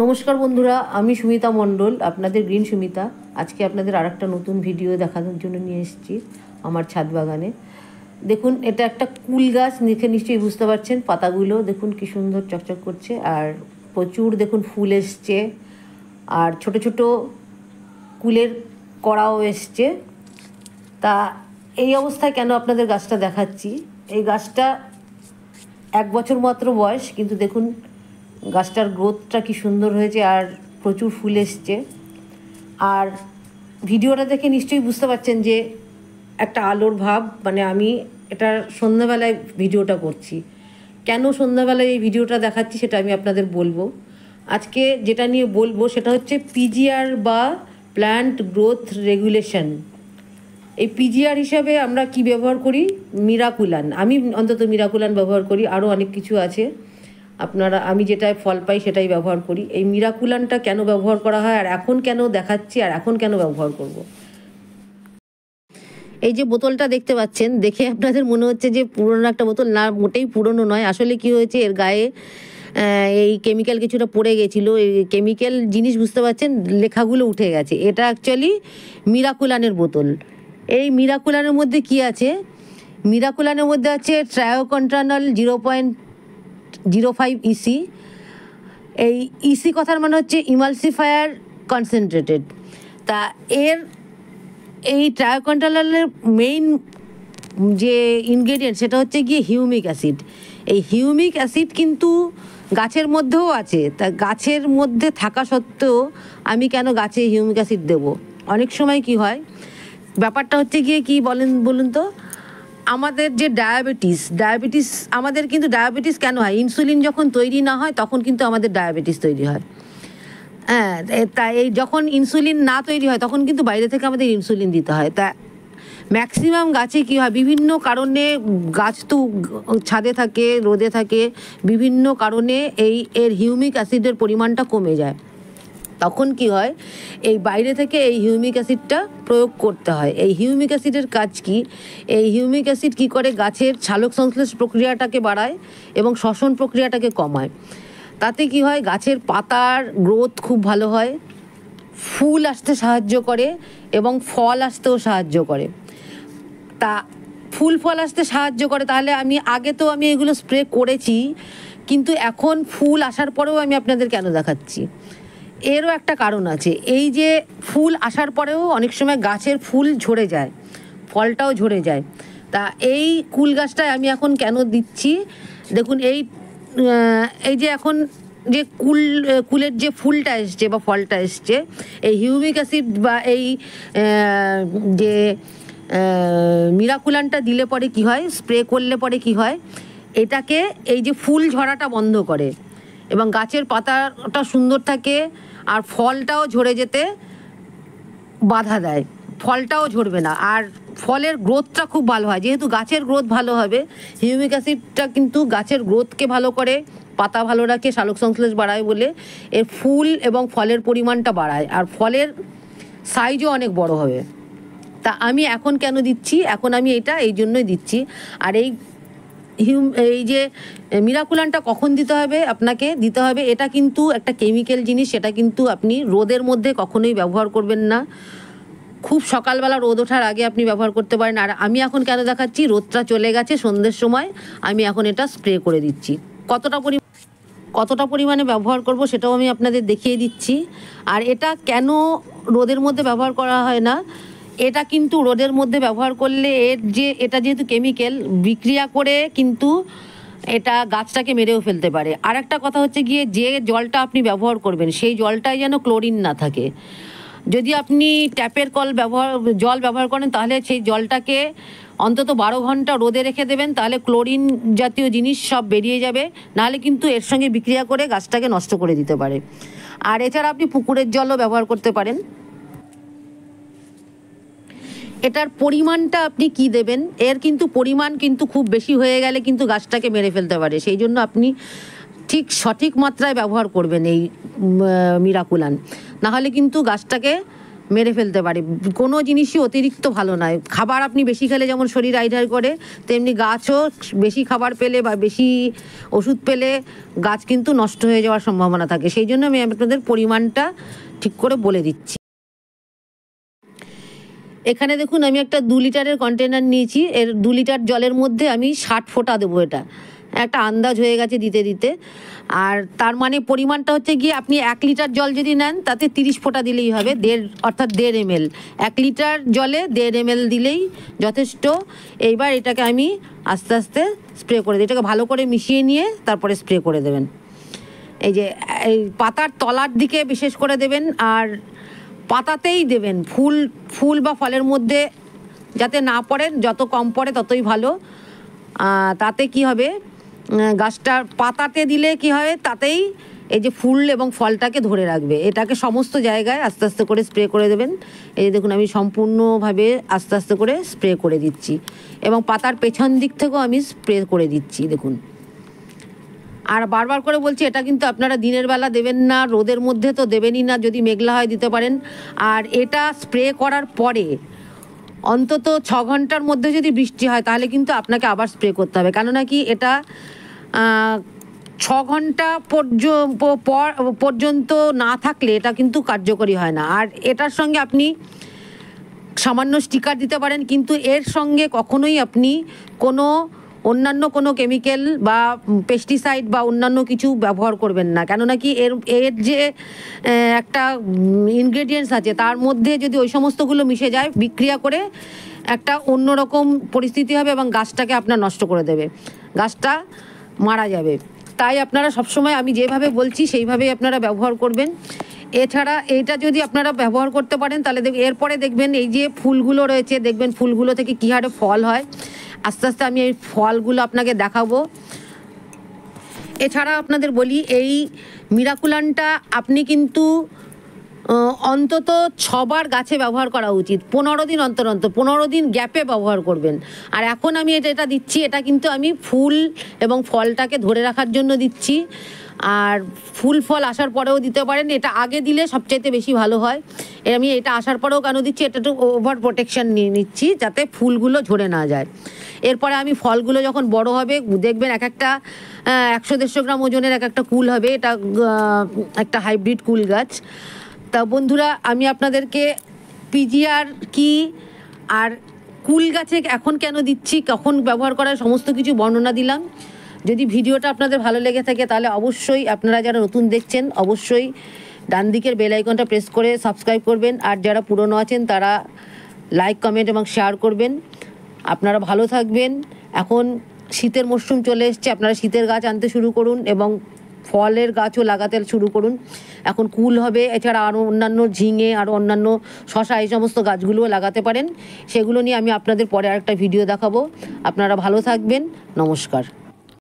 নমস্কার বন্ধুরা, আমি সুমিতা মণ্ডল, আপনাদের গ্রিন সুমিতা। আজকে আপনাদের আরেকটা নতুন ভিডিও দেখানোর জন্য নিয়ে এসেছি আমার ছাদ বাগানে। দেখুন, এটা একটা কুল গাছ, দেখে নিশ্চয়ই বুঝতে পারছেন। পাতাগুলো দেখুন কি সুন্দর চকচক করছে, আর প্রচুর দেখুন ফুল এসছে, আর ছোট ছোট কুলের কড়াও এসছে। তা এই অবস্থায় কেন আপনাদের গাছটা দেখাচ্ছি, এই গাছটা 1 বছর মাত্র বয়স, কিন্তু দেখুন গাছটার গ্রোথটা কি সুন্দর হয়েছে, আর প্রচুর ফুল এসছে। আর ভিডিওটা দেখে নিশ্চয়ই বুঝতে পারছেন যে একটা আলোর ভাব, মানে আমি এটা সন্ধ্যাবেলায় ভিডিওটা করছি। কেন সন্ধ্যাবেলায় এই ভিডিওটা দেখাচ্ছি সেটা আমি আপনাদের বলবো। আজকে যেটা নিয়ে বলবো সেটা হচ্ছে পিজিআর বা প্ল্যান্ট গ্রোথ রেগুলেশন। এই পিজিআর হিসাবে আমরা কি ব্যবহার করি? মিরাকুলান। আমি অন্তত মিরাকুলান ব্যবহার করি, আরও অনেক কিছু আছে। আপনারা, আমি যেটায় ফল পাই সেটাই ব্যবহার করি। এই মিরাকুলানটা কেন ব্যবহার করা হয়, আর এখন কেন দেখাচ্ছি, আর এখন কেন ব্যবহার করব। এই যে বোতলটা দেখতে পাচ্ছেন, দেখে আপনাদের মনে হচ্ছে যে পুরনো একটা বোতল। না, মোটেই পুরনো নয়। আসলে কি হয়েছে, এর গায়ে এই কেমিক্যাল কিছুটা পড়ে গেছিলো। এই কেমিক্যাল জিনিস বুঝতে পারছেন, লেখাগুলো উঠে গেছে। এটা অ্যাকচুয়ালি মিরাকুলানের বোতল। এই মিরাকুলানের মধ্যে কি আছে? মিরাকুলানের মধ্যে আছে ট্রায়োকন্ট্রানল 0.05 ইসি। এই ইসি কথার মানে হচ্ছে ইমালসিফায়ার কনসেন্ট্রেটেড। তা এই ট্রায়োকন্ট্রানলের মেইন যে ইনগ্রেডিয়েন্ট সেটা হচ্ছে গিয়ে হিউমিক অ্যাসিড। এই হিউমিক অ্যাসিড কিন্তু গাছের মধ্যেও আছে। তা গাছের মধ্যে থাকা সত্ত্বেও আমি কেন গাছে হিউমিক অ্যাসিড দেবো? অনেক সময় কি হয়, ব্যাপারটা হচ্ছে গিয়ে কি বলুন তো, আমাদের যে ডায়াবেটিস আমাদের কিন্তু ডায়াবেটিস কেন হয়? ইনসুলিন যখন তৈরি না হয় তখন কিন্তু আমাদের ডায়াবেটিস তৈরি হয়। হ্যাঁ, তাই এই যখন ইনসুলিন না তৈরি হয় তখন কিন্তু বাইরে থেকে আমাদের ইনসুলিন দিতে হয়। তা ম্যাক্সিমাম গাছে কী হয়, বিভিন্ন কারণে, গাছ তো ছাদে থাকে, রোদে থাকে, বিভিন্ন কারণে এর হিউমিক অ্যাসিডের পরিমাণটা কমে যায়। তখন কি হয়, এই বাইরে থেকে এই হিউমিক অ্যাসিডটা প্রয়োগ করতে হয়। এই হিউমিক অ্যাসিডের কাজ কি? এই হিউমিক অ্যাসিড কি করে, গাছের সালোক সংশ্লেষ প্রক্রিয়াটাকে বাড়ায় এবং শ্বসন প্রক্রিয়াটাকে কমায়। তাতে কি হয়, গাছের পাতার গ্রোথ খুব ভালো হয়, ফুল আসতে সাহায্য করে এবং ফল আসতেও সাহায্য করে। তা ফুল ফল আসতে সাহায্য করে, তাহলে আমি এগুলো স্প্রে করেছি, কিন্তু এখন ফুল আসার পরেও আমি আপনাদের কেন দেখাচ্ছি? এরও একটা কারণ আছে। এই যে ফুল আসার পরেও অনেক সময় গাছের ফুল ঝরে যায়, ফলটাও ঝরে যায়। তা এই কুল গাছটায় আমি এখন কেন দিচ্ছি, দেখুন এই যে এখন যে কুলের যে ফুলটা এসছে বা ফলটা এসছে, এই হিউমিক অ্যাসিড বা এই যে মিরাকুলানটা দিলে পরে কি হয়, স্প্রে করলে পরে কি হয়, এটাকে এই যে ফুল ঝরাটা বন্ধ করে এবং গাছের পাতাটা সুন্দর থাকে, আর ফলটাও ঝরে যেতে বাধা দেয়। ফলটাও ঝরবে না, আর ফলের গ্রোথটা খুব ভালো হয়। যেহেতু গাছের গ্রোথ ভালো হবে, হিউমিক অ্যাসিডটা কিন্তু গাছের গ্রোথকে ভালো করে, পাতা ভালো রাখে, সালোক সংশ্লেষ বাড়ায় বলে এর ফুল এবং ফলের পরিমাণটা বাড়ায়, আর ফলের সাইজও অনেক বড় হবে। তা আমি এখন কেন দিচ্ছি, এখন আমি এই জন্যই দিচ্ছি। আর এই যে মিরাকুলানটা কখন দিতে হবে, আপনাকে দিতে হবে, এটা কিন্তু একটা কেমিক্যাল জিনিস, সেটা কিন্তু আপনি রোদের মধ্যে কখনোই ব্যবহার করবেন না। খুব সকালবেলা রোদ ওঠার আগে আপনি ব্যবহার করতে পারেন। আর আমি এখন কেন দেখাচ্ছি, রোদটা চলে গেছে, সন্ধ্যের সময় আমি এখন এটা স্প্রে করে দিচ্ছি। কতটা পরিমাণে ব্যবহার করব সেটাও আমি আপনাদের দেখিয়ে দিচ্ছি। আর এটা কেন রোদের মধ্যে ব্যবহার করা হয় না, এটা কিন্তু রোদের মধ্যে ব্যবহার করলে এটা যেহেতু কেমিক্যাল, বিক্রিয়া করে কিন্তু এটা গাছটাকে মেরেও ফেলতে পারে। আর একটা কথা হচ্ছে গিয়ে, যে জলটা আপনি ব্যবহার করবেন সেই জলটায় যেন ক্লোরিন না থাকে। যদি আপনি ট্যাপের জল ব্যবহার করেন, তাহলে সেই জলটাকে অন্তত 12 ঘন্টা রোদে রেখে দেবেন, তাহলে ক্লোরিন জাতীয় জিনিস সব বেরিয়ে যাবে। নাহলে কিন্তু এর সঙ্গে বিক্রিয়া করে গাছটাকে নষ্ট করে দিতে পারে। আর এছাড়া আপনি পুকুরের জলও ব্যবহার করতে পারেন। এটার পরিমাণটা আপনি কি দেবেন, এর কিন্তু পরিমাণ কিন্তু খুব বেশি হয়ে গেলে কিন্তু গাছটাকে মেরে ফেলতে পারে। সেই জন্য আপনি সঠিক মাত্রায় ব্যবহার করবেন এই মিরাকুলান, নাহলে কিন্তু গাছটাকে মেরে ফেলতে পারে। কোনো জিনিসই অতিরিক্ত ভালো নয়। খাবার আপনি বেশি খেলে যেমন শরীর আইডার করে, তেমনি গাছও বেশি খাবার পেলে বা বেশি ওষুধ পেলে গাছ কিন্তু নষ্ট হয়ে যাওয়ার সম্ভাবনা থাকে। সেই জন্য আমি আপনাদের পরিমাণটা ঠিক করে বলে দিচ্ছি। এখানে দেখুন আমি একটা 2 লিটারের কন্টেনার নিয়েছি। এর 2 লিটার জলের মধ্যে আমি 60 ফোঁটা দেবো। এটা একটা আন্দাজ হয়ে গেছে দিতে দিতে। আর তার মানে পরিমাণটা হচ্ছে গিয়ে আপনি 1 লিটার জল যদি নেন তাতে 30 ফোঁটা দিলেই হবে, অর্থাৎ 1.5 ml। 1 লিটার জলে 1.5 ml দিলেই যথেষ্ট। এইবার এটাকে আমি আস্তে আস্তে স্প্রে করে দিই। এটাকে ভালো করে মিশিয়ে নিয়ে তারপরে স্প্রে করে দেবেন। এই যে এই পাতার তলার দিকে বিশেষ করে দেবেন, আর পাতাতেই দেবেন। ফুল বা ফলের মধ্যে যাতে না পড়ে, যত কম পড়ে ততই ভালো। তাতে কি হবে, গাছটার পাতাতে দিলে কি হয়, তাতেই এই যে ফুল এবং ফলটাকে ধরে রাখবে। এটাকে সমস্ত জায়গায় আস্তে আস্তে করে স্প্রে করে দেবেন। এই দেখুন আমি সম্পূর্ণভাবে আস্তে আস্তে করে স্প্রে করে দিচ্ছি, এবং পাতার পেছন দিক থেকেও আমি স্প্রে করে দিচ্ছি দেখুন। আর বারবার করে বলছি, এটা কিন্তু আপনারা দিনের বেলা দেবেন না, রোদের মধ্যে তো দেবেনই না। যদি মেঘলা হয় দিতে পারেন। আর এটা স্প্রে করার পরে অন্তত 6 ঘন্টার মধ্যে যদি বৃষ্টি হয় তাহলে কিন্তু আপনাকে আবার স্প্রে করতে হবে। কেননা কি, এটা 6 ঘন্টা পর্যন্ত না থাকলে এটা কিন্তু কার্যকরী হয় না। আর এটার সঙ্গে আপনি সামান্য স্টিকার দিতে পারেন, কিন্তু এর সঙ্গে কখনোই আপনি অন্যান্য কোনো কেমিক্যাল বা পেস্টিসাইড বা অন্যান্য কিছু ব্যবহার করবেন না। কেননা কি, এর যে একটা ইনগ্রেডিয়েন্টস আছে তার মধ্যে যদি ওই সমস্তগুলো মিশে যায়, বিক্রিয়া করে একটা অন্যরকম পরিস্থিতি হবে এবং গাছটাকে আপনার নষ্ট করে দেবে, গাছটা মারা যাবে। তাই আপনারা সবসময় আমি যেভাবে বলছি সেইভাবেই আপনারা ব্যবহার করবেন। এছাড়া এইটা যদি আপনারা ব্যবহার করতে পারেন তাহলে এরপরে দেখবেন এই যে ফুলগুলো রয়েছে, দেখবেন ফুলগুলো থেকে কী হারে ফল হয়। আস্তে আস্তে আমি এই ফলগুলো আপনাকে দেখাবো। এছাড়া আপনাদের বলি, এই মিরাকুলানটা আপনি কিন্তু অন্তত 6 বার গাছে ব্যবহার করা উচিত। 15 দিন অন্তর 15 দিন গ্যাপে ব্যবহার করবেন। আর এখন আমি এটা দিচ্ছি, এটা কিন্তু আমি ফুল এবং ফলটাকে ধরে রাখার জন্য দিচ্ছি। আর ফুল ফল আসার পরেও দিতে পারেন, এটা আগে দিলে সবচাইতে বেশি ভালো হয়। আমি এটা আসার পরেও কেন দিচ্ছি, এটা একটু ওভার প্রোটেকশন নিয়ে নিচ্ছি যাতে ফুলগুলো ঝরে না যায়। এরপরে আমি ফলগুলো যখন বড় হবে দেখবেন এক একটা 100-150 গ্রাম ওজনের এক একটা কুল হবে। এটা একটা হাইব্রিড কুল গাছ। তা বন্ধুরা, আমি আপনাদেরকে পিজিআর কি আর কুল গাছে এখন কেন দিচ্ছি, কখন ব্যবহার করার সমস্ত কিছু বর্ণনা দিলাম। যদি ভিডিওটা আপনাদের ভালো লেগে থাকে তাহলে অবশ্যই আপনারা যারা নতুন দেখছেন অবশ্যই ডান দিকের বেল আইকনটা প্রেস করে সাবস্ক্রাইব করবেন। আর যারা পুরনো আছেন তারা লাইক, কমেন্ট এবং শেয়ার করবেন। আপনারা ভালো থাকবেন। এখন শীতের মরশুম চলে এসছে, আপনারা শীতের গাছ আনতে শুরু করুন এবং ফলের গাছও লাগাতে শুরু করুন। এখন কুল হবে, এছাড়া আরও অন্যান্য ঝিঙে, আরও অন্যান্য শশা, এই সমস্ত গাছগুলোও লাগাতে পারেন। সেগুলো নিয়ে আমি আপনাদের পরে আরেকটা ভিডিও দেখাবো। আপনারা ভালো থাকবেন। নমস্কার।